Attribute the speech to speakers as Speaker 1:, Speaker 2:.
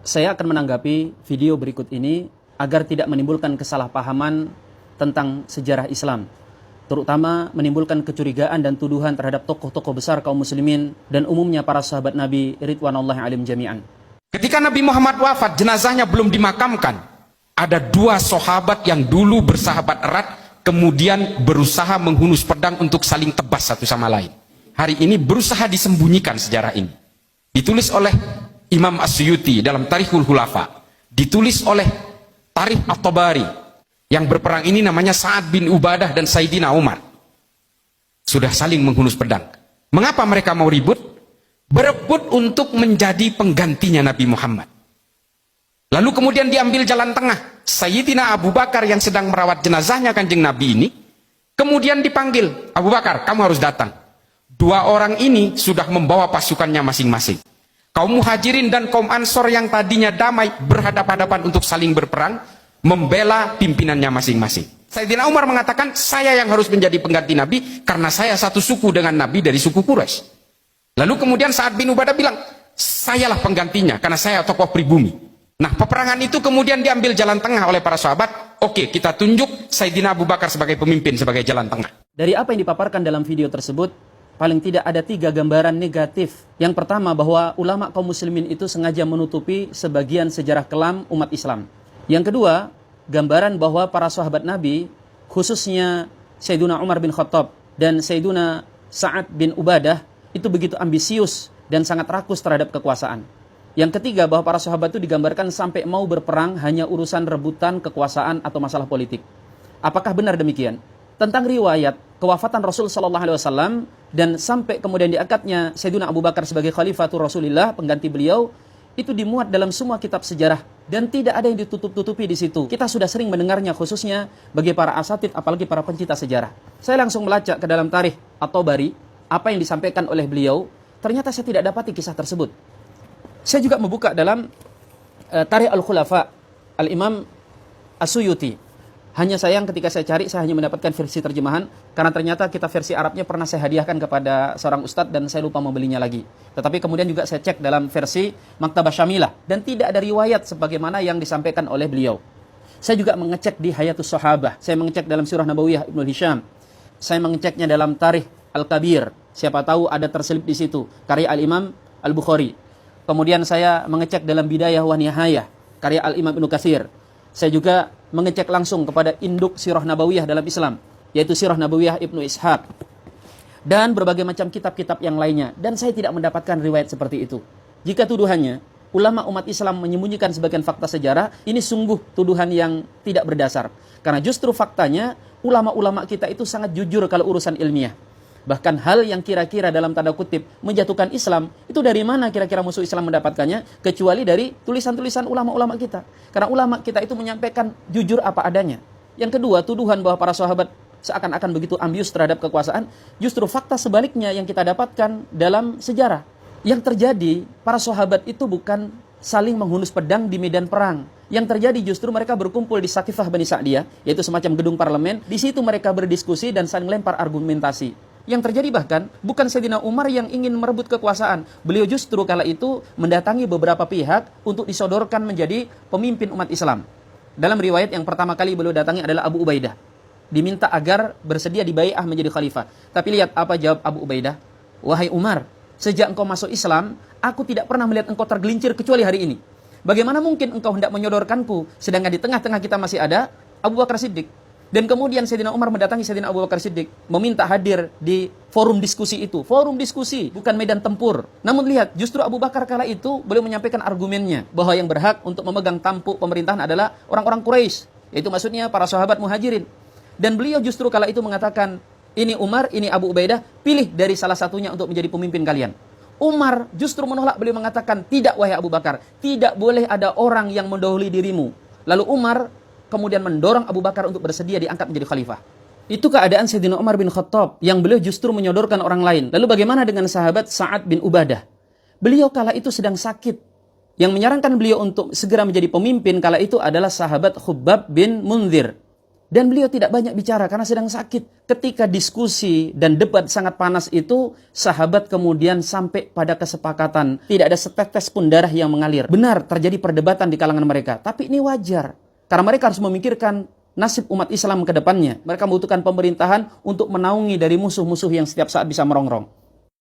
Speaker 1: Saya akan menanggapi video berikut ini agar tidak menimbulkan kesalahpahaman tentang sejarah Islam, terutama menimbulkan kecurigaan dan tuduhan terhadap tokoh-tokoh besar kaum muslimin dan umumnya para sahabat Nabi ridwanullahi alim jami'an.
Speaker 2: Ketika Nabi Muhammad wafat, jenazahnya belum dimakamkan. Ada dua sahabat yang dulu bersahabat erat, kemudian berusaha menghunus pedang untuk saling tebas satu sama lain. Hari ini berusaha disembunyikan sejarah ini. Ditulis oleh Imam As-Suyuti dalam Tarikhul Khulafa, ditulis oleh Tarikh At-Tabari. Yang berperang ini namanya Sa'ad bin Ubadah dan Sayyidina Umar. Sudah saling menghunus pedang. Mengapa mereka mau ribut? Berebut untuk menjadi penggantinya Nabi Muhammad. Lalu kemudian diambil jalan tengah. Sayyidina Abu Bakar yang sedang merawat jenazahnya Kanjeng Nabi ini, kemudian dipanggil, Abu Bakar, kamu harus datang. Dua orang ini sudah membawa pasukannya masing-masing. Kaum Muhajirin dan kaum Ansor yang tadinya damai berhadapan-hadapan untuk saling berperang, membela pimpinannya masing-masing. Sayyidina Umar mengatakan, saya yang harus menjadi pengganti Nabi karena saya satu suku dengan Nabi dari suku Quraisy. Lalu kemudian Sa'ad bin Ubadah bilang, sayalah penggantinya karena saya tokoh pribumi. Nah, peperangan itu kemudian diambil jalan tengah oleh para sahabat. Oke, kita tunjuk Sayyidina Abu Bakar sebagai pemimpin, sebagai jalan tengah.
Speaker 1: Dari apa yang dipaparkan dalam video tersebut, paling tidak ada 3 gambaran negatif. Yang pertama, bahwa ulama kaum muslimin itu sengaja menutupi sebagian sejarah kelam umat Islam. Yang kedua, gambaran bahwa para sahabat Nabi, khususnya Sayyiduna Umar bin Khattab dan Sayyiduna Sa'ad bin Ubadah, itu begitu ambisius dan sangat rakus terhadap kekuasaan. Yang ketiga, bahwa para sahabat itu digambarkan sampai mau berperang hanya urusan rebutan kekuasaan atau masalah politik. Apakah benar demikian? Tentang riwayat kewafatan Rasul sallallahu alaihi wasallam dan sampai kemudian diangkatnya Sayyidina Abu Bakar sebagai khalifatul Rasulillah, pengganti beliau, itu dimuat dalam semua kitab sejarah dan tidak ada yang ditutup-tutupi di situ. Kita sudah sering mendengarnya, khususnya bagi para asatid, apalagi para pencinta sejarah. Saya langsung melacak ke dalam Tarikh At-Tabari, apa yang disampaikan oleh beliau. Ternyata saya tidak dapati kisah tersebut. Saya juga membuka dalam Tarikh Al-Khulafa Al-Imam As-Suyuti. Hanya sayang ketika saya cari, saya hanya mendapatkan versi terjemahan, karena ternyata kitab versi Arabnya pernah saya hadiahkan kepada seorang ustadz dan saya lupa membelinya lagi. Tetapi kemudian juga saya cek dalam versi Maktabah Syamilah dan tidak ada riwayat sebagaimana yang disampaikan oleh beliau. Saya juga mengecek di Hayatus Sahabah, saya mengecek dalam Sirah Nabawiyah Ibnu Hisham, saya mengeceknya dalam Tarikh Al-Kabir, siapa tahu ada terselip di situ, karya Al-Imam Al-Bukhari. Kemudian saya mengecek dalam Bidayah wa Nihayah, karya Al-Imam Ibnu Katsir. Saya juga mengecek langsung kepada induk Sirah Nabawiyah dalam Islam, yaitu Sirah Nabawiyah Ibnu Ishaq, dan berbagai macam kitab-kitab yang lainnya. Dan saya tidak mendapatkan riwayat seperti itu. Jika tuduhannya ulama umat Islam menyembunyikan sebagian fakta sejarah, ini sungguh tuduhan yang tidak berdasar. Karena justru faktanya, ulama-ulama kita itu sangat jujur kalau urusan ilmiah. Bahkan hal yang kira-kira dalam tanda kutip menjatuhkan Islam, itu dari mana kira-kira musuh Islam mendapatkannya? Kecuali dari tulisan-tulisan ulama-ulama kita. Karena ulama kita itu menyampaikan jujur apa adanya. Yang kedua, tuduhan bahwa para sahabat seakan-akan begitu ambius terhadap kekuasaan, justru fakta sebaliknya yang kita dapatkan dalam sejarah. Yang terjadi, para sahabat itu bukan saling menghunus pedang di medan perang. Yang terjadi justru mereka berkumpul di Saqifah Bani Sa'diyah, yaitu semacam gedung parlemen. Di situ mereka berdiskusi dan saling lempar argumentasi. Yang terjadi bahkan bukan Sayyidina Umar yang ingin merebut kekuasaan. Beliau justru kala itu mendatangi beberapa pihak untuk disodorkan menjadi pemimpin umat Islam. Dalam riwayat yang pertama kali beliau datangi adalah Abu Ubaidah. Diminta agar bersedia dibai'ah menjadi khalifah. Tapi lihat apa jawab Abu Ubaidah. Wahai Umar, sejak engkau masuk Islam, aku tidak pernah melihat engkau tergelincir kecuali hari ini. Bagaimana mungkin engkau hendak menyodorkanku, sedangkan di tengah-tengah kita masih ada Abu Bakar Siddiq. Dan kemudian Sayyidina Umar mendatangi Sayyidina Abu Bakar Siddiq, meminta hadir di forum diskusi itu. Forum diskusi, bukan medan tempur. Namun lihat, justru Abu Bakar kala itu beliau menyampaikan argumennya, bahwa yang berhak untuk memegang tampuk pemerintahan adalah orang-orang Quraisy, yaitu maksudnya para sahabat Muhajirin. Dan beliau justru kala itu mengatakan, ini Umar, ini Abu Ubaidah, pilih dari salah satunya untuk menjadi pemimpin kalian. Umar justru menolak, beliau mengatakan, tidak wahai Abu Bakar, tidak boleh ada orang yang mendahului dirimu. Lalu Umar kemudian mendorong Abu Bakar untuk bersedia diangkat menjadi khalifah. Itu keadaan Sayyidina Umar bin Khattab yang beliau justru menyodorkan orang lain. Lalu bagaimana dengan sahabat Sa'ad bin Ubadah? Beliau kala itu sedang sakit. Yang menyarankan beliau untuk segera menjadi pemimpin kala itu adalah sahabat Khubbab bin Munzir. Dan beliau tidak banyak bicara karena sedang sakit. Ketika diskusi dan debat sangat panas itu, sahabat kemudian sampai pada kesepakatan. Tidak ada setetes pun darah yang mengalir. Benar, terjadi perdebatan di kalangan mereka. Tapi ini wajar. Karena mereka harus memikirkan nasib umat Islam ke depannya. Mereka membutuhkan pemerintahan untuk menaungi dari musuh-musuh yang setiap saat bisa merongrong.